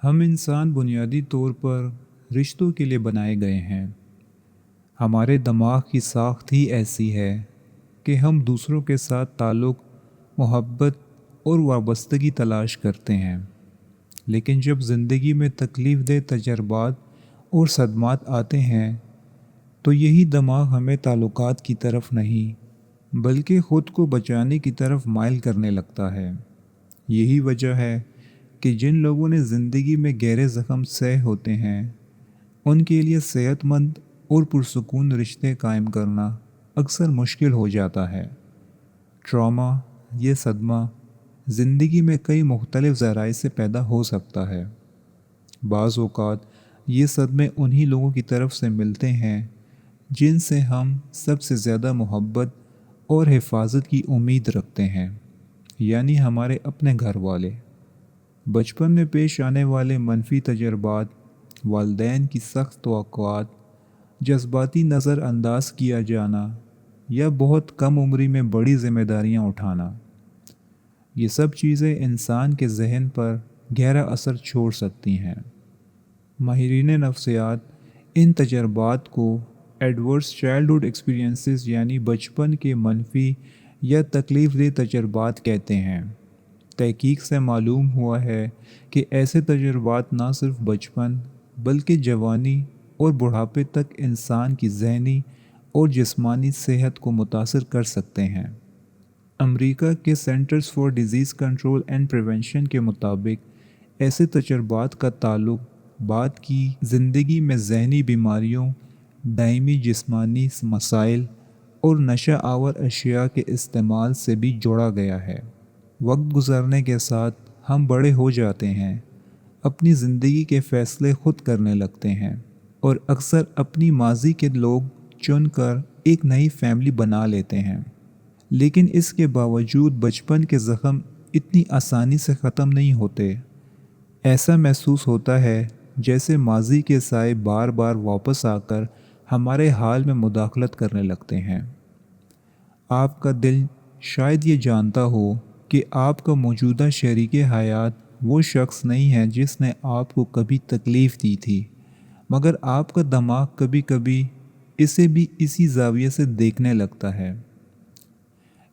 ہم انسان بنیادی طور پر رشتوں کے لیے بنائے گئے ہیں۔ ہمارے دماغ کی ساخت ہی ایسی ہے کہ ہم دوسروں کے ساتھ تعلق، محبت اور وابستگی تلاش کرتے ہیں۔ لیکن جب زندگی میں تکلیف دہ تجربات اور صدمات آتے ہیں تو یہی دماغ ہمیں تعلقات کی طرف نہیں بلکہ خود کو بچانے کی طرف مائل کرنے لگتا ہے۔ یہی وجہ ہے کہ جن لوگوں نے زندگی میں گہرے زخم سہے ہوتے ہیں ان کے لیے صحت مند اور پرسکون رشتے قائم کرنا اکثر مشکل ہو جاتا ہے۔ ٹراما، یہ صدمہ زندگی میں کئی مختلف ذرائع سے پیدا ہو سکتا ہے۔ بعض اوقات یہ صدمے انہی لوگوں کی طرف سے ملتے ہیں جن سے ہم سب سے زیادہ محبت اور حفاظت کی امید رکھتے ہیں، یعنی ہمارے اپنے گھر والے۔ بچپن میں پیش آنے والے منفی تجربات، والدین کی سخت توقعات، جذباتی نظر انداز کیا جانا یا بہت کم عمری میں بڑی ذمہ داریاں اٹھانا، یہ سب چیزیں انسان کے ذہن پر گہرا اثر چھوڑ سکتی ہیں۔ ماہرین نفسیات ان تجربات کو ایڈورس چائلڈہڈ ایکسپیرینسز یعنی بچپن کے منفی یا تکلیف دہ تجربات کہتے ہیں۔ تحقیق سے معلوم ہوا ہے کہ ایسے تجربات نہ صرف بچپن بلکہ جوانی اور بڑھاپے تک انسان کی ذہنی اور جسمانی صحت کو متاثر کر سکتے ہیں۔ امریکہ کے centres for disease control and prevention کے مطابق ایسے تجربات کا تعلق بعد کی زندگی میں ذہنی بیماریوں، دائمی جسمانی مسائل اور نشہ آور اشیاء کے استعمال سے بھی جوڑا گیا ہے۔ وقت گزرنے کے ساتھ ہم بڑے ہو جاتے ہیں، اپنی زندگی کے فیصلے خود کرنے لگتے ہیں اور اکثر اپنی ماضی کے لوگ چن کر ایک نئی فیملی بنا لیتے ہیں۔ لیکن اس کے باوجود بچپن کے زخم اتنی آسانی سے ختم نہیں ہوتے۔ ایسا محسوس ہوتا ہے جیسے ماضی کے سائے بار بار واپس آ کر ہمارے حال میں مداخلت کرنے لگتے ہیں۔ آپ کا دل شاید یہ جانتا ہو کہ آپ کا موجودہ شریک حیات وہ شخص نہیں ہے جس نے آپ کو کبھی تکلیف دی تھی، مگر آپ کا دماغ کبھی کبھی اسے بھی اسی زاویے سے دیکھنے لگتا ہے۔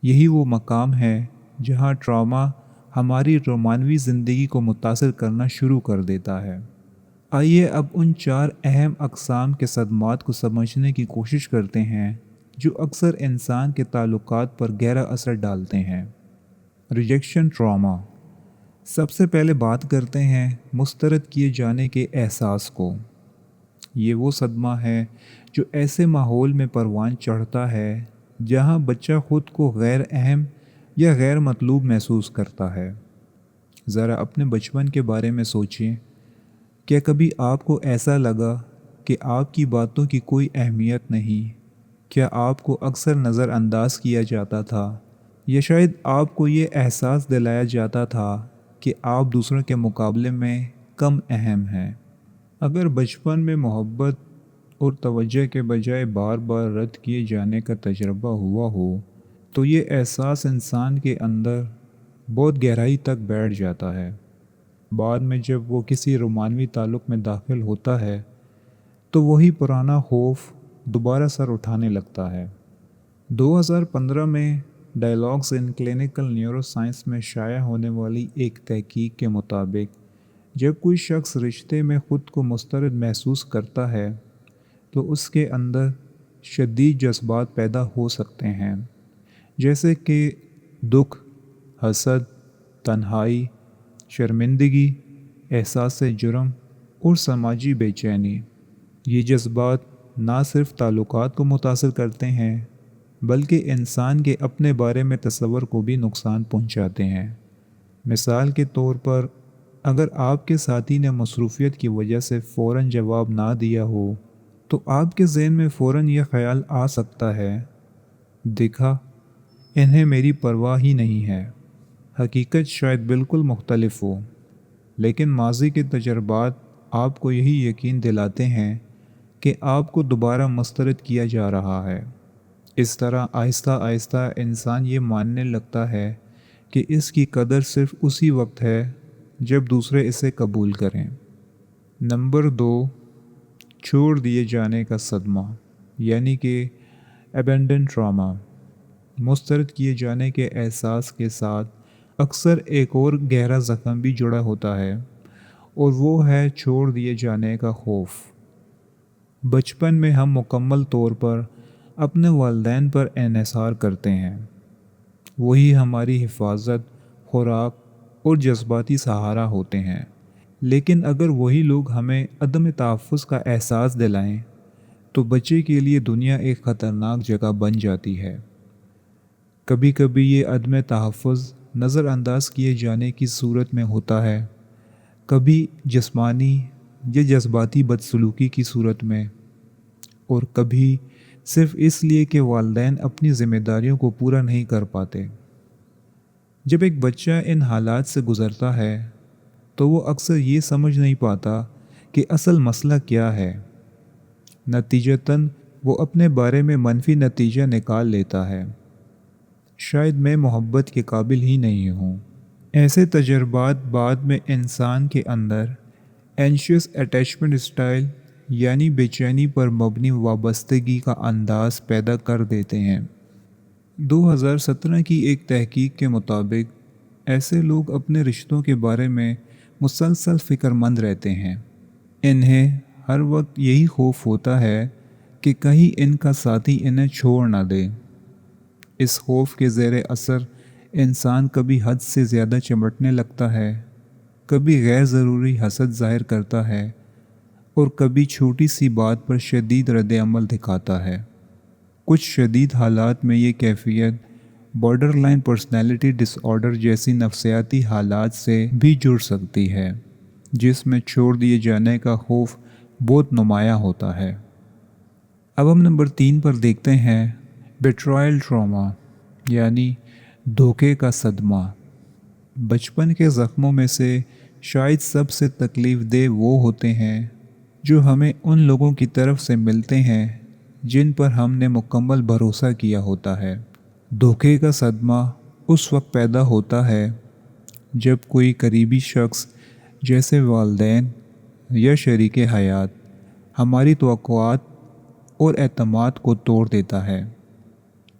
یہی وہ مقام ہے جہاں ٹراما ہماری رومانوی زندگی کو متاثر کرنا شروع کر دیتا ہے۔ آئیے اب ان 4 اہم اقسام کے صدمات کو سمجھنے کی کوشش کرتے ہیں جو اکثر انسان کے تعلقات پر گہرا اثر ڈالتے ہیں۔ Rejection trauma. سب سے پہلے بات کرتے ہیں مسترد کیے جانے کے احساس کو۔ یہ وہ صدمہ ہے جو ایسے ماحول میں پروان چڑھتا ہے جہاں بچہ خود کو غیر اہم یا غیر مطلوب محسوس کرتا ہے۔ ذرا اپنے بچپن کے بارے میں سوچیں۔ کیا کبھی آپ کو ایسا لگا کہ آپ کی باتوں کی کوئی اہمیت نہیں؟ کیا آپ کو اکثر نظر انداز کیا جاتا تھا؟ یا شاید آپ کو یہ احساس دلایا جاتا تھا کہ آپ دوسروں کے مقابلے میں کم اہم ہیں؟ اگر بچپن میں محبت اور توجہ کے بجائے بار بار رد کیے جانے کا تجربہ ہوا ہو تو یہ احساس انسان کے اندر بہت گہرائی تک بیٹھ جاتا ہے۔ بعد میں جب وہ کسی رومانوی تعلق میں داخل ہوتا ہے تو وہی پرانا خوف دوبارہ سر اٹھانے لگتا ہے۔ 2015 میں dialogues in clinical neuro science میں شائع ہونے والی ایک تحقیق کے مطابق جب کوئی شخص رشتے میں خود کو مسترد محسوس کرتا ہے تو اس کے اندر شدید جذبات پیدا ہو سکتے ہیں، جیسے کہ دکھ، حسد، تنہائی، شرمندگی، احساس جرم اور سماجی بے چینی۔ یہ جذبات نہ صرف تعلقات کو متاثر کرتے ہیں بلکہ انسان کے اپنے بارے میں تصور کو بھی نقصان پہنچاتے ہیں۔ مثال کے طور پر، اگر آپ کے ساتھی نے مصروفیت کی وجہ سے فوراً جواب نہ دیا ہو تو آپ کے ذہن میں فوراً یہ خیال آ سکتا ہے، دیکھا، انہیں میری پرواہ ہی نہیں ہے۔ حقیقت شاید بالکل مختلف ہو، لیکن ماضی کے تجربات آپ کو یہی یقین دلاتے ہیں کہ آپ کو دوبارہ مسترد کیا جا رہا ہے۔ اس طرح آہستہ آہستہ انسان یہ ماننے لگتا ہے کہ اس کی قدر صرف اسی وقت ہے جب دوسرے اسے قبول کریں۔ نمبر 2، چھوڑ دیے جانے کا صدمہ، یعنی کہ ایبنڈن ٹراما۔ مسترد کیے جانے کے احساس کے ساتھ اکثر ایک اور گہرا زخم بھی جڑا ہوتا ہے، اور وہ ہے چھوڑ دیے جانے کا خوف۔ بچپن میں ہم مکمل طور پر اپنے والدین پر انحصار کرتے ہیں۔ وہی ہماری حفاظت، خوراک اور جذباتی سہارا ہوتے ہیں۔ لیکن اگر وہی لوگ ہمیں عدم تحفظ کا احساس دلائیں تو بچے کے لیے دنیا ایک خطرناک جگہ بن جاتی ہے۔ کبھی کبھی یہ عدم تحفظ نظر انداز کیے جانے کی صورت میں ہوتا ہے، کبھی جسمانی یا جذباتی بدسلوکی کی صورت میں، اور کبھی صرف اس لیے کہ والدین اپنی ذمہ داریوں کو پورا نہیں کر پاتے۔ جب ایک بچہ ان حالات سے گزرتا ہے تو وہ اکثر یہ سمجھ نہیں پاتا کہ اصل مسئلہ کیا ہے۔ نتیجتاً وہ اپنے بارے میں منفی نتیجہ نکال لیتا ہے، شاید میں محبت کے قابل ہی نہیں ہوں۔ ایسے تجربات بعد میں انسان کے اندر اینشیس اٹیچمنٹ اسٹائل، یعنی بے چینی پر مبنی وابستگی کا انداز پیدا کر دیتے ہیں۔ 2017 کی ایک تحقیق کے مطابق ایسے لوگ اپنے رشتوں کے بارے میں مسلسل فکر مند رہتے ہیں۔ انہیں ہر وقت یہی خوف ہوتا ہے کہ کہیں ان کا ساتھی انہیں چھوڑ نہ دے۔ اس خوف کے زیر اثر انسان کبھی حد سے زیادہ چمٹنے لگتا ہے، کبھی غیر ضروری حسد ظاہر کرتا ہے، اور کبھی چھوٹی سی بات پر شدید رد عمل دکھاتا ہے۔ کچھ شدید حالات میں یہ کیفیت بارڈر لائن پرسنالٹی ڈس آرڈر جیسی نفسیاتی حالات سے بھی جڑ سکتی ہے، جس میں چھوڑ دیے جانے کا خوف بہت نمایاں ہوتا ہے۔ اب ہم نمبر 3 پر دیکھتے ہیں بیٹرائل ٹراما، یعنی دھوکے کا صدمہ۔ بچپن کے زخموں میں سے شاید سب سے تکلیف دہ وہ ہوتے ہیں جو ہمیں ان لوگوں کی طرف سے ملتے ہیں جن پر ہم نے مکمل بھروسہ کیا ہوتا ہے۔ دھوکے کا صدمہ اس وقت پیدا ہوتا ہے جب کوئی قریبی شخص جیسے والدین یا شریک حیات ہماری توقعات اور اعتماد کو توڑ دیتا ہے۔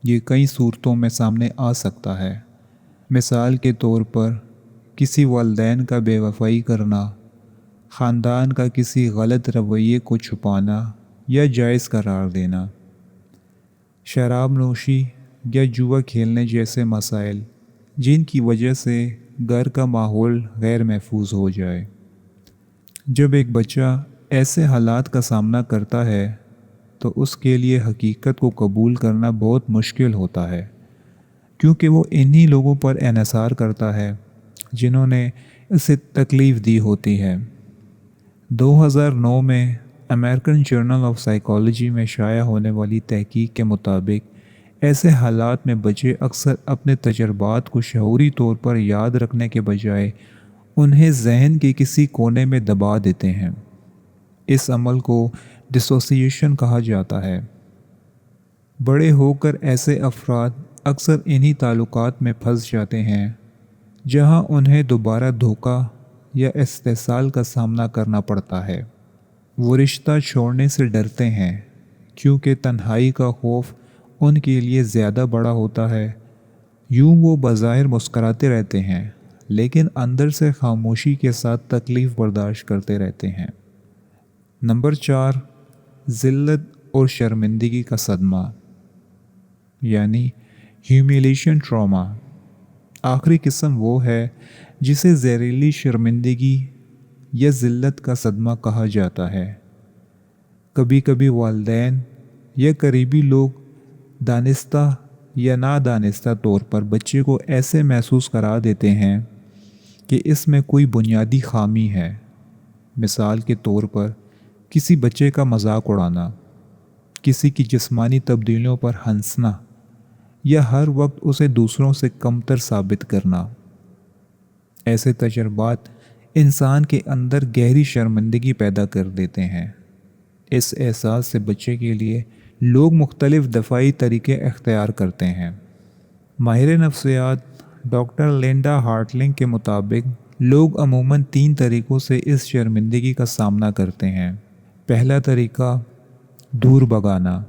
یہ کئی صورتوں میں سامنے آ سکتا ہے۔ مثال کے طور پر کسی والدین کا بے وفائی کرنا، خاندان کا کسی غلط رویے کو چھپانا یا جائز قرار دینا، شراب نوشی یا جوا کھیلنے جیسے مسائل جن کی وجہ سے گھر کا ماحول غیر محفوظ ہو جائے۔ جب ایک بچہ ایسے حالات کا سامنا کرتا ہے تو اس کے لیے حقیقت کو قبول کرنا بہت مشکل ہوتا ہے، کیونکہ وہ انہی لوگوں پر انحصار کرتا ہے جنہوں نے اسے تکلیف دی ہوتی ہے۔ 2009 میں امریکن جرنل آف سائیکالوجی میں شائع ہونے والی تحقیق کے مطابق ایسے حالات میں بچے اکثر اپنے تجربات کو شعوری طور پر یاد رکھنے کے بجائے انہیں ذہن کے کسی کونے میں دبا دیتے ہیں۔ اس عمل کو ڈسوسیشن کہا جاتا ہے۔ بڑے ہو کر ایسے افراد اکثر انہی تعلقات میں پھنس جاتے ہیں جہاں انہیں دوبارہ دھوکہ یا استحصال کا سامنا کرنا پڑتا ہے۔ وہ رشتہ چھوڑنے سے ڈرتے ہیں کیونکہ تنہائی کا خوف ان کے لیے زیادہ بڑا ہوتا ہے۔ یوں وہ بظاہر مسکراتے رہتے ہیں لیکن اندر سے خاموشی کے ساتھ تکلیف برداشت کرتے رہتے ہیں۔ نمبر 4، ذلت اور شرمندگی کا صدمہ، یعنی ہیومیلیشن ٹراما۔ آخری قسم وہ ہے جسے زہریلی شرمندگی یا ذلت کا صدمہ کہا جاتا ہے۔ کبھی کبھی والدین یا قریبی لوگ دانستہ یا نادانستہ طور پر بچے کو ایسے محسوس کرا دیتے ہیں کہ اس میں کوئی بنیادی خامی ہے۔ مثال کے طور پر کسی بچے کا مذاق اڑانا، کسی کی جسمانی تبدیلیوں پر ہنسنا، یا ہر وقت اسے دوسروں سے کمتر ثابت کرنا۔ ایسے تجربات انسان کے اندر گہری شرمندگی پیدا کر دیتے ہیں۔ اس احساس سے بچے کے لیے لوگ مختلف دفاعی طریقے اختیار کرتے ہیں۔ ماہر نفسیات ڈاکٹر لینڈا ہارٹلنگ کے مطابق لوگ عموماً 3 طریقوں سے اس شرمندگی کا سامنا کرتے ہیں۔ پہلا طریقہ دور بھگانا۔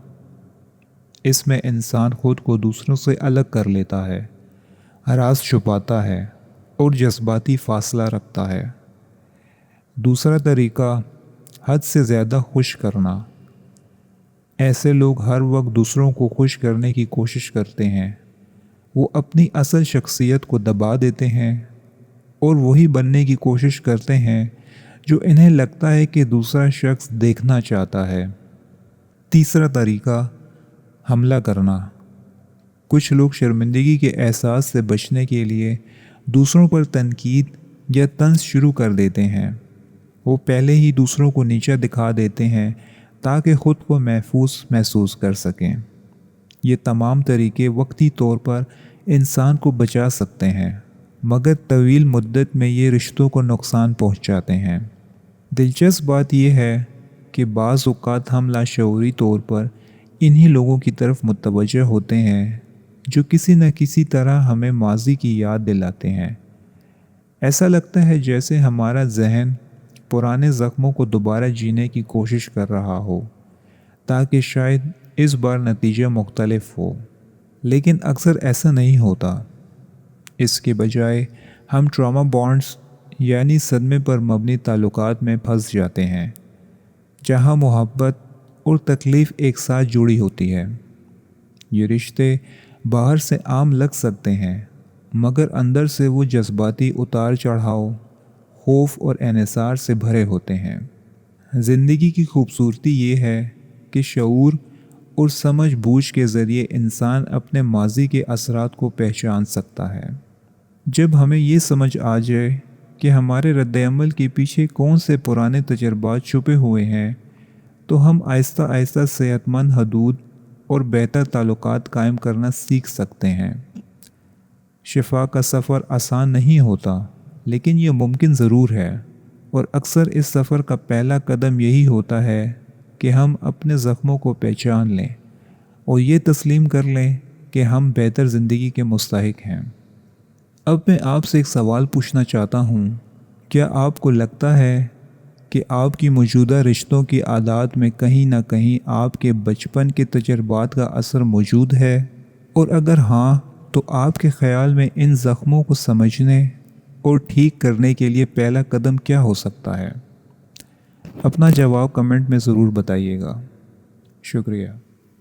اس میں انسان خود کو دوسروں سے الگ کر لیتا ہے، راز چھپاتا ہے اور جذباتی فاصلہ رکھتا ہے۔ دوسرا طریقہ حد سے زیادہ خوش کرنا۔ ایسے لوگ ہر وقت دوسروں کو خوش کرنے کی کوشش کرتے ہیں۔ وہ اپنی اصل شخصیت کو دبا دیتے ہیں اور وہی بننے کی کوشش کرتے ہیں جو انہیں لگتا ہے کہ دوسرا شخص دیکھنا چاہتا ہے۔ تیسرا طریقہ حملہ کرنا۔ کچھ لوگ شرمندگی کے احساس سے بچنے کے لیے دوسروں پر تنقید یا طنز شروع کر دیتے ہیں۔ وہ پہلے ہی دوسروں کو نیچا دکھا دیتے ہیں تاکہ خود کو محفوظ محسوس کر سکیں۔ یہ تمام طریقے وقتی طور پر انسان کو بچا سکتے ہیں، مگر طویل مدت میں یہ رشتوں کو نقصان پہنچاتے ہیں۔ دلچسپ بات یہ ہے کہ بعض اوقات ہم لاشعوری طور پر انہی لوگوں کی طرف متوجہ ہوتے ہیں جو کسی نہ کسی طرح ہمیں ماضی کی یاد دلاتے ہیں۔ ایسا لگتا ہے جیسے ہمارا ذہن پرانے زخموں کو دوبارہ جینے کی کوشش کر رہا ہو تاکہ شاید اس بار نتیجہ مختلف ہو، لیکن اکثر ایسا نہیں ہوتا۔ اس کے بجائے ہم ٹراما بانڈز یعنی صدمے پر مبنی تعلقات میں پھنس جاتے ہیں، جہاں محبت اور تکلیف ایک ساتھ جڑی ہوتی ہے۔ یہ رشتے باہر سے عام لگ سکتے ہیں، مگر اندر سے وہ جذباتی اتار چڑھاؤ، خوف اور انحصار سے بھرے ہوتے ہیں۔ زندگی کی خوبصورتی یہ ہے کہ شعور اور سمجھ بوجھ کے ذریعے انسان اپنے ماضی کے اثرات کو پہچان سکتا ہے۔ جب ہمیں یہ سمجھ آ جائے کہ ہمارے رد عمل کے پیچھے کون سے پرانے تجربات چھپے ہوئے ہیں، تو ہم آہستہ آہستہ صحت مند حدود اور بہتر تعلقات قائم کرنا سیکھ سکتے ہیں۔ شفا کا سفر آسان نہیں ہوتا، لیکن یہ ممکن ضرور ہے، اور اکثر اس سفر کا پہلا قدم یہی ہوتا ہے کہ ہم اپنے زخموں کو پہچان لیں اور یہ تسلیم کر لیں کہ ہم بہتر زندگی کے مستحق ہیں۔ اب میں آپ سے ایک سوال پوچھنا چاہتا ہوں، کیا آپ کو لگتا ہے کہ آپ کی موجودہ رشتوں کی عادات میں کہیں نہ کہیں آپ کے بچپن کے تجربات کا اثر موجود ہے؟ اور اگر ہاں تو آپ کے خیال میں ان زخموں کو سمجھنے اور ٹھیک کرنے کے لیے پہلا قدم کیا ہو سکتا ہے؟ اپنا جواب کمنٹ میں ضرور بتائیے گا۔ شکریہ۔